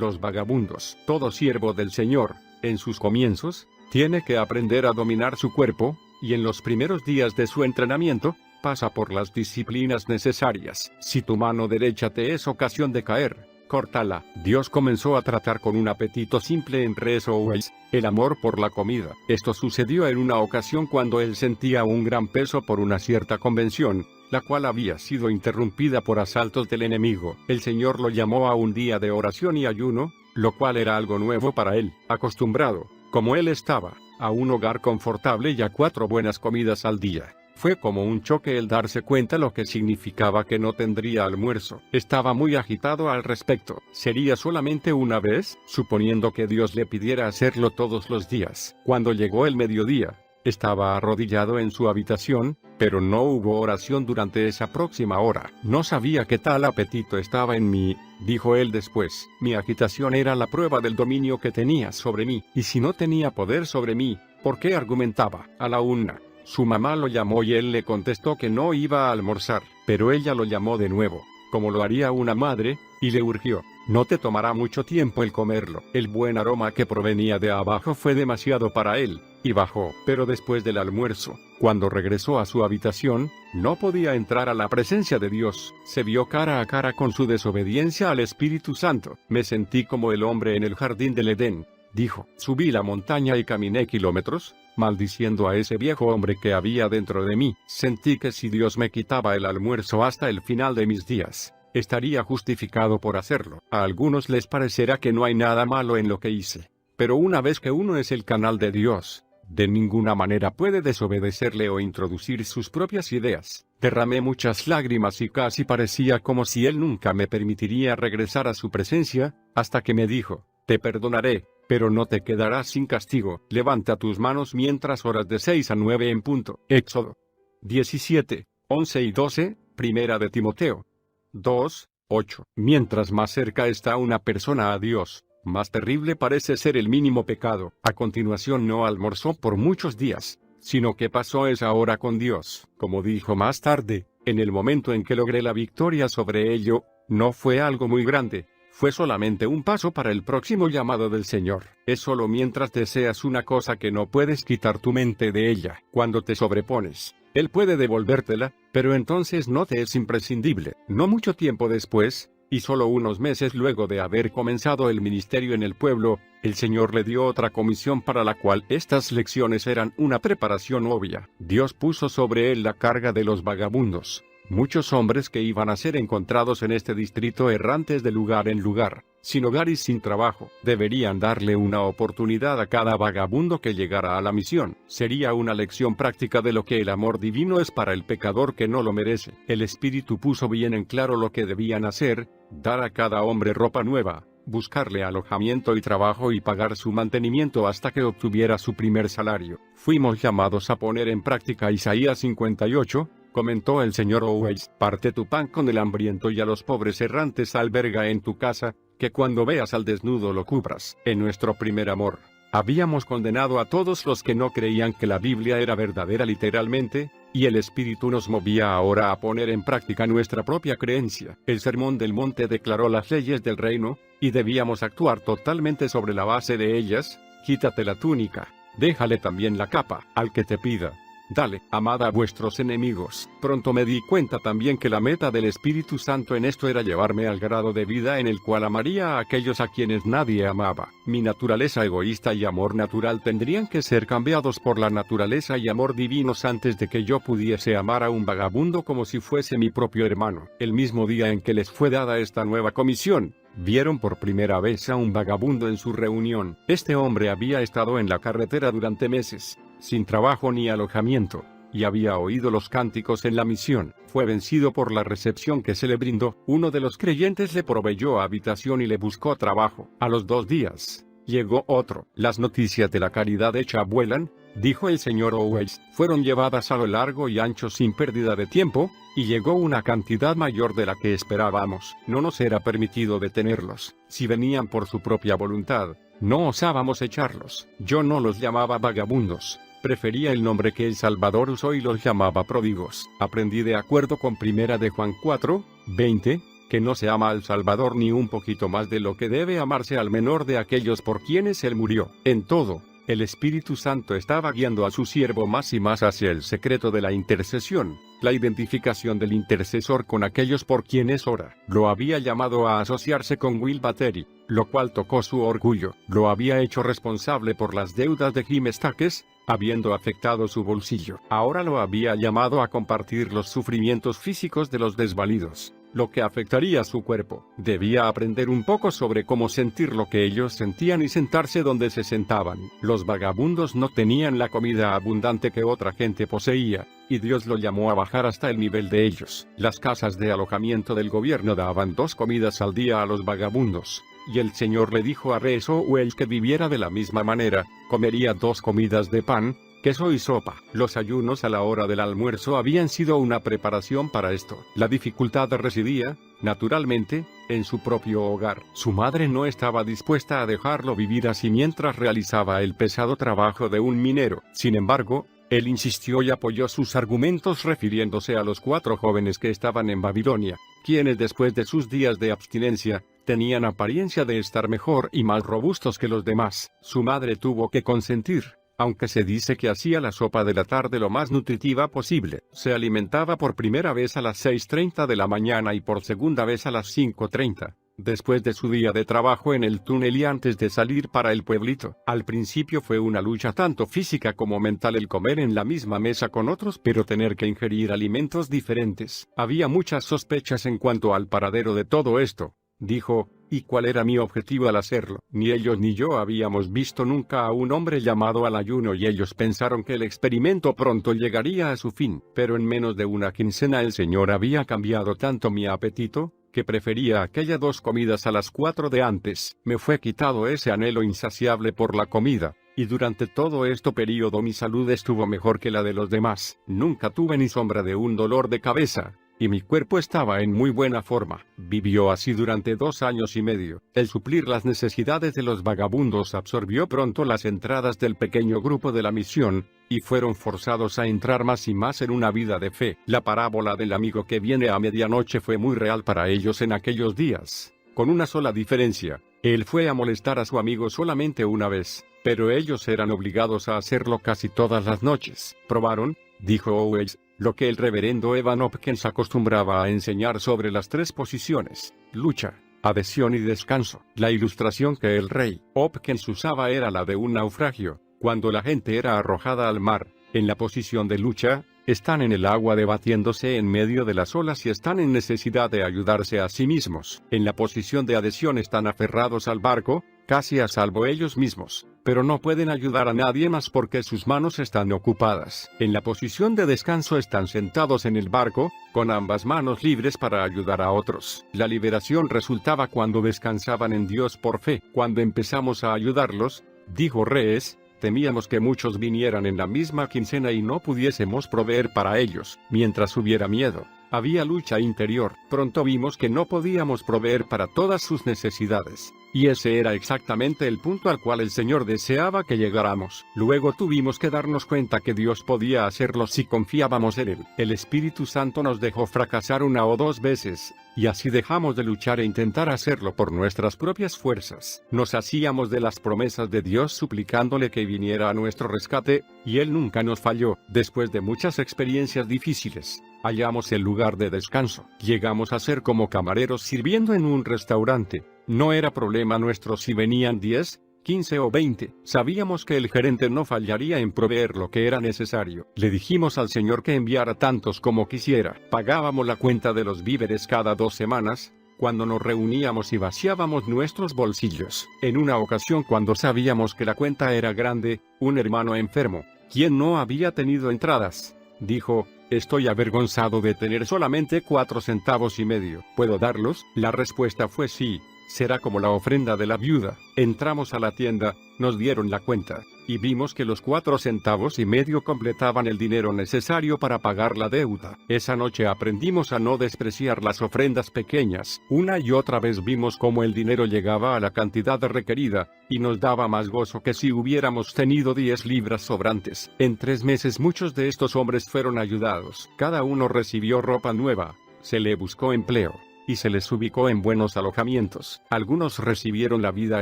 Los vagabundos. Todo siervo del Señor, en sus comienzos, tiene que aprender a dominar su cuerpo, y en los primeros días de su entrenamiento, pasa por las disciplinas necesarias. Si tu mano derecha te es ocasión de caer, córtala. Dios comenzó a tratar con un apetito simple en Rees Owens, el amor por la comida. Esto sucedió en una ocasión cuando él sentía un gran peso por una cierta convención, la cual había sido interrumpida por asaltos del enemigo. El Señor lo llamó a un día de oración y ayuno, lo cual era algo nuevo para él, acostumbrado, como él estaba, a un hogar confortable y a 4 buenas comidas al día. Fue como un choque el darse cuenta lo que significaba que no tendría almuerzo. Estaba muy agitado al respecto. ¿Sería solamente una vez? Suponiendo que Dios le pidiera hacerlo todos los días. Cuando llegó el mediodía, estaba arrodillado en su habitación, pero no hubo oración durante esa próxima hora. No sabía qué tal apetito estaba en mí, dijo él después. Mi agitación era la prueba del dominio que tenía sobre mí. Y si no tenía poder sobre mí, ¿por qué argumentaba? A la una. Su mamá lo llamó y él le contestó que no iba a almorzar, pero ella lo llamó de nuevo, como lo haría una madre, y le urgió: no te tomará mucho tiempo el comerlo. El buen aroma que provenía de abajo fue demasiado para él, y bajó. Pero después del almuerzo, cuando regresó a su habitación, no podía entrar a la presencia de Dios. Se vio cara a cara con su desobediencia al Espíritu Santo. Me sentí como el hombre en el jardín del Edén, dijo. Subí la montaña y caminé kilómetros, maldiciendo a ese viejo hombre que había dentro de mí. Sentí que si Dios me quitaba el almuerzo hasta el final de mis días, estaría justificado por hacerlo. A algunos les parecerá que no hay nada malo en lo que hice. Pero una vez que uno es el canal de Dios, de ninguna manera puede desobedecerle o introducir sus propias ideas. Derramé muchas lágrimas y casi parecía como si él nunca me permitiría regresar a su presencia, hasta que me dijo: te perdonaré, pero no te quedarás sin castigo. Levanta tus manos mientras oras de 6 a 9 en punto. Éxodo 17, 11 y 12, Primera de Timoteo 2, 8. Mientras más cerca está una persona a Dios, más terrible parece ser el mínimo pecado. A continuación no almorzó por muchos días, sino que pasó esa hora con Dios. Como dijo más tarde, en el momento en que logré la victoria sobre ello, no fue algo muy grande. Fue solamente un paso para el próximo llamado del Señor. Es solo mientras deseas una cosa que no puedes quitar tu mente de ella. Cuando te sobrepones, Él puede devolvértela, pero entonces no te es imprescindible. No mucho tiempo después, y solo unos meses luego de haber comenzado el ministerio en el pueblo, el Señor le dio otra comisión para la cual estas lecciones eran una preparación obvia. Dios puso sobre él la carga de los vagabundos. Muchos hombres que iban a ser encontrados en este distrito errantes de lugar en lugar, sin hogar y sin trabajo. Deberían darle una oportunidad a cada vagabundo que llegara a la misión. Sería una lección práctica de lo que el amor divino es para el pecador que no lo merece. El Espíritu puso bien en claro lo que debían hacer: dar a cada hombre ropa nueva, buscarle alojamiento y trabajo y pagar su mantenimiento hasta que obtuviera su primer salario. Fuimos llamados a poner en práctica Isaías 58, comentó el señor Owens. Parte tu pan con el hambriento y a los pobres errantes alberga en tu casa, que cuando veas al desnudo lo cubras. En nuestro primer amor, habíamos condenado a todos los que no creían que la Biblia era verdadera literalmente, y el Espíritu nos movía ahora a poner en práctica nuestra propia creencia. El Sermón del Monte declaró las leyes del reino, y debíamos actuar totalmente sobre la base de ellas. Quítate la túnica, déjale también la capa al que te pida. Dale, amad a vuestros enemigos. Pronto me di cuenta también que la meta del Espíritu Santo en esto era llevarme al grado de vida en el cual amaría a aquellos a quienes nadie amaba. Mi naturaleza egoísta y amor natural tendrían que ser cambiados por la naturaleza y amor divinos antes de que yo pudiese amar a un vagabundo como si fuese mi propio hermano. El mismo día en que les fue dada esta nueva comisión, vieron por primera vez a un vagabundo en su reunión. Este hombre había estado en la carretera durante meses, sin trabajo ni alojamiento, y había oído los cánticos en la misión. Fue vencido por la recepción que se le brindó. Uno de los creyentes le proveyó habitación y le buscó trabajo. A los 2 días, llegó otro. Las noticias de la caridad hecha vuelan, dijo el señor Owens. Fueron llevadas a lo largo y ancho sin pérdida de tiempo, y llegó una cantidad mayor de la que esperábamos. No nos era permitido detenerlos. Si venían por su propia voluntad, no osábamos echarlos. Yo no los llamaba vagabundos. Prefería el nombre que el Salvador usó y los llamaba pródigos. Aprendí de acuerdo con 1 de Juan 4, 20, que no se ama al Salvador ni un poquito más de lo que debe amarse al menor de aquellos por quienes él murió. En todo, el Espíritu Santo estaba guiando a su siervo más y más hacia el secreto de la intercesión, la identificación del intercesor con aquellos por quienes ora. Lo había llamado a asociarse con Will Battery, lo cual tocó su orgullo. Lo había hecho responsable por las deudas de Jim Stakes, habiendo afectado su bolsillo. Ahora lo había llamado a compartir los sufrimientos físicos de los desvalidos, lo que afectaría su cuerpo. Debía aprender un poco sobre cómo sentir lo que ellos sentían y sentarse donde se sentaban. Los vagabundos no tenían la comida abundante que otra gente poseía, y Dios lo llamó a bajar hasta el nivel de ellos. Las casas de alojamiento del gobierno daban 2 comidas al día a los vagabundos, y el Señor le dijo a Rezouel que viviera de la misma manera, comería 2 comidas de pan, queso y sopa. Los ayunos a la hora del almuerzo habían sido una preparación para esto. La dificultad residía, naturalmente, en su propio hogar. Su madre no estaba dispuesta a dejarlo vivir así mientras realizaba el pesado trabajo de un minero. Sin embargo, él insistió y apoyó sus argumentos refiriéndose a los 4 jóvenes que estaban en Babilonia, quienes después de sus días de abstinencia, tenían apariencia de estar mejor y más robustos que los demás. Su madre tuvo que consentir, aunque se dice que hacía la sopa de la tarde lo más nutritiva posible. Se alimentaba por primera vez a las 6:30 de la mañana y por segunda vez a las 5:30, después de su día de trabajo en el túnel y antes de salir para el pueblito. Al principio fue una lucha tanto física como mental el comer en la misma mesa con otros, pero tener que ingerir alimentos diferentes. Había muchas sospechas en cuanto al paradero de todo esto. Dijo, ¿y cuál era mi objetivo al hacerlo? Ni ellos ni yo habíamos visto nunca a un hombre llamado al ayuno y ellos pensaron que el experimento pronto llegaría a su fin. Pero en menos de una quincena el Señor había cambiado tanto mi apetito, que prefería aquellas 2 comidas a las 4 de antes. Me fue quitado ese anhelo insaciable por la comida, y durante todo este periodo mi salud estuvo mejor que la de los demás. Nunca tuve ni sombra de un dolor de cabeza, y mi cuerpo estaba en muy buena forma. Vivió así durante 2 años y medio. El suplir las necesidades de los vagabundos absorbió pronto las entradas del pequeño grupo de la misión, y fueron forzados a entrar más y más en una vida de fe. La parábola del amigo que viene a medianoche fue muy real para ellos en aquellos días, con una sola diferencia. Él fue a molestar a su amigo solamente una vez, pero ellos eran obligados a hacerlo casi todas las noches. ¿Probaron?, dijo Owens, lo que el reverendo Evan Hopkins acostumbraba a enseñar sobre las 3 posiciones: lucha, adhesión y descanso. La ilustración que el rey Hopkins usaba era la de un naufragio. Cuando la gente era arrojada al mar, en la posición de lucha, están en el agua debatiéndose en medio de las olas y están en necesidad de ayudarse a sí mismos. En la posición de adhesión están aferrados al barco, casi a salvo ellos mismos, pero no pueden ayudar a nadie más porque sus manos están ocupadas. En la posición de descanso están sentados en el barco, con ambas manos libres para ayudar a otros. La liberación resultaba cuando descansaban en Dios por fe. Cuando empezamos a ayudarlos, dijo Rees, temíamos que muchos vinieran en la misma quincena y no pudiésemos proveer para ellos. Mientras hubiera miedo, había lucha interior. Pronto vimos que no podíamos proveer para todas sus necesidades, y ese era exactamente el punto al cual el Señor deseaba que llegáramos. Luego tuvimos que darnos cuenta que Dios podía hacerlo si confiábamos en Él. El Espíritu Santo nos dejó fracasar 1 o 2 veces, y así dejamos de luchar e intentar hacerlo por nuestras propias fuerzas. Nos hacíamos de las promesas de Dios suplicándole que viniera a nuestro rescate, y Él nunca nos falló. Después de muchas experiencias difíciles, hallamos el lugar de descanso. Llegamos a ser como camareros sirviendo en un restaurante. No era problema nuestro si venían 10, 15 o 20. Sabíamos que el gerente no fallaría en proveer lo que era necesario. Le dijimos al Señor que enviara tantos como quisiera. Pagábamos la cuenta de los víveres cada 2 semanas, cuando nos reuníamos y vaciábamos nuestros bolsillos. En una ocasión, cuando sabíamos que la cuenta era grande, un hermano enfermo, quien no había tenido entradas, dijo: «Estoy avergonzado de tener solamente 4 centavos y medio. ¿Puedo darlos?». La respuesta fue sí. Será como la ofrenda de la viuda. Entramos a la tienda, nos dieron la cuenta, y vimos que los 4 centavos y medio completaban el dinero necesario para pagar la deuda. Esa noche aprendimos a no despreciar las ofrendas pequeñas. Una y otra vez vimos cómo el dinero llegaba a la cantidad requerida, y nos daba más gozo que si hubiéramos tenido 10 libras sobrantes. En 3 meses muchos de estos hombres fueron ayudados. Cada uno recibió ropa nueva, se le buscó empleo, y se les ubicó en buenos alojamientos. Algunos recibieron la vida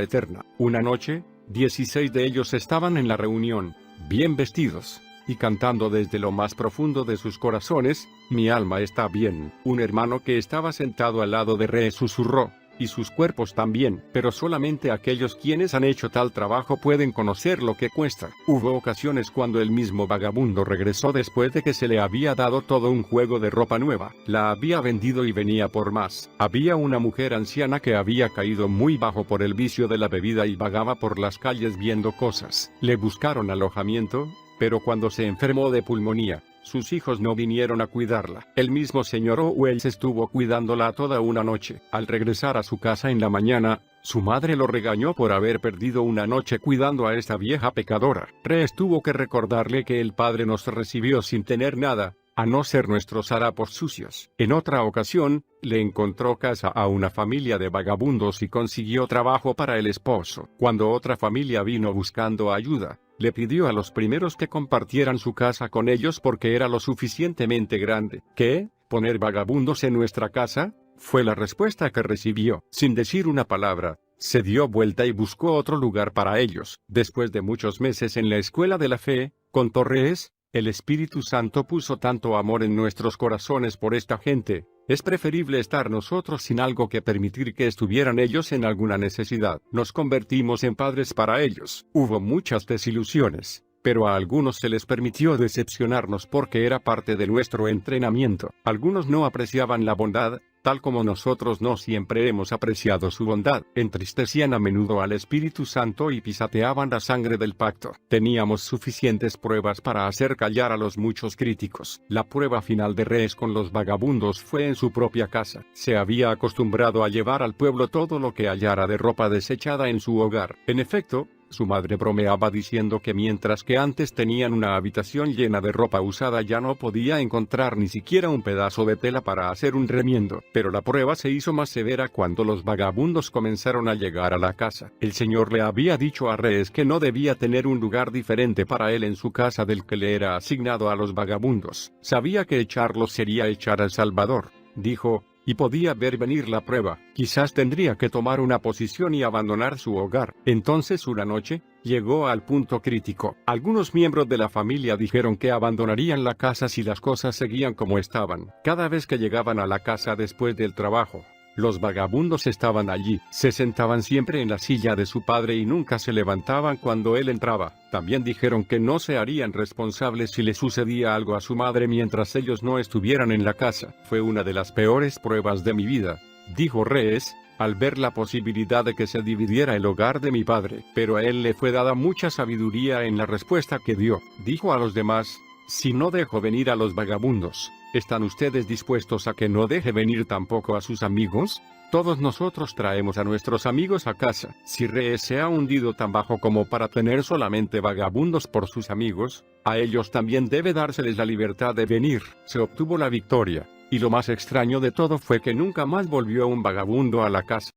eterna. Una noche, 16 de ellos estaban en la reunión, bien vestidos, y cantando desde lo más profundo de sus corazones: mi alma está bien. Un hermano que estaba sentado al lado de Re susurró: y sus cuerpos también, pero solamente aquellos quienes han hecho tal trabajo pueden conocer lo que cuesta. Hubo ocasiones cuando el mismo vagabundo regresó después de que se le había dado todo un juego de ropa nueva, la había vendido y venía por más. Había una mujer anciana que había caído muy bajo por el vicio de la bebida y vagaba por las calles viendo cosas. Le buscaron alojamiento, pero cuando se enfermó de pulmonía, sus hijos no vinieron a cuidarla. El mismo señor Owens estuvo cuidándola toda una noche. Al regresar a su casa en la mañana, su madre lo regañó por haber perdido una noche cuidando a esta vieja pecadora. Rees tuvo que recordarle que el padre nos recibió sin tener nada, a no ser nuestros harapos sucios. En otra ocasión, le encontró casa a una familia de vagabundos y consiguió trabajo para el esposo. Cuando otra familia vino buscando ayuda, le pidió a los primeros que compartieran su casa con ellos porque era lo suficientemente grande. ¿Qué? ¿Poner vagabundos en nuestra casa? Fue la respuesta que recibió. Sin decir una palabra, se dio vuelta y buscó otro lugar para ellos. Después de muchos meses en la escuela de la fe, contó Rees, el Espíritu Santo puso tanto amor en nuestros corazones por esta gente. Es preferible estar nosotros sin algo que permitir que estuvieran ellos en alguna necesidad. Nos convertimos en padres para ellos. Hubo muchas desilusiones, pero a algunos se les permitió decepcionarnos porque era parte de nuestro entrenamiento. Algunos no apreciaban la bondad, tal como nosotros no siempre hemos apreciado su bondad. Entristecían a menudo al Espíritu Santo y pisoteaban la sangre del pacto. Teníamos suficientes pruebas para hacer callar a los muchos críticos. La prueba final de Rees con los vagabundos fue en su propia casa. Se había acostumbrado a llevar al pueblo todo lo que hallara de ropa desechada en su hogar. En efecto, su madre bromeaba diciendo que mientras que antes tenían una habitación llena de ropa usada, ya no podía encontrar ni siquiera un pedazo de tela para hacer un remiendo. Pero la prueba se hizo más severa cuando los vagabundos comenzaron a llegar a la casa. El Señor le había dicho a Rees que no debía tener un lugar diferente para él en su casa del que le era asignado a los vagabundos. Sabía que echarlos sería echar al Salvador, dijo, y podía ver venir la prueba. Quizás tendría que tomar una posición y abandonar su hogar. Entonces una noche, llegó al punto crítico. Algunos miembros de la familia dijeron que abandonarían la casa si las cosas seguían como estaban. Cada vez que llegaban a la casa después del trabajo, los vagabundos estaban allí. Se sentaban siempre en la silla de su padre y nunca se levantaban cuando él entraba. También dijeron que no se harían responsables si le sucedía algo a su madre mientras ellos no estuvieran en la casa. Fue una de las peores pruebas de mi vida, dijo Rees, al ver la posibilidad de que se dividiera el hogar de mi padre. Pero a él le fue dada mucha sabiduría en la respuesta que dio. Dijo a los demás: si no dejo venir a los vagabundos, ¿están ustedes dispuestos a que no deje venir tampoco a sus amigos? Todos nosotros traemos a nuestros amigos a casa. Si Rees se ha hundido tan bajo como para tener solamente vagabundos por sus amigos, a ellos también debe dárseles la libertad de venir. Se obtuvo la victoria, y lo más extraño de todo fue que nunca más volvió un vagabundo a la casa.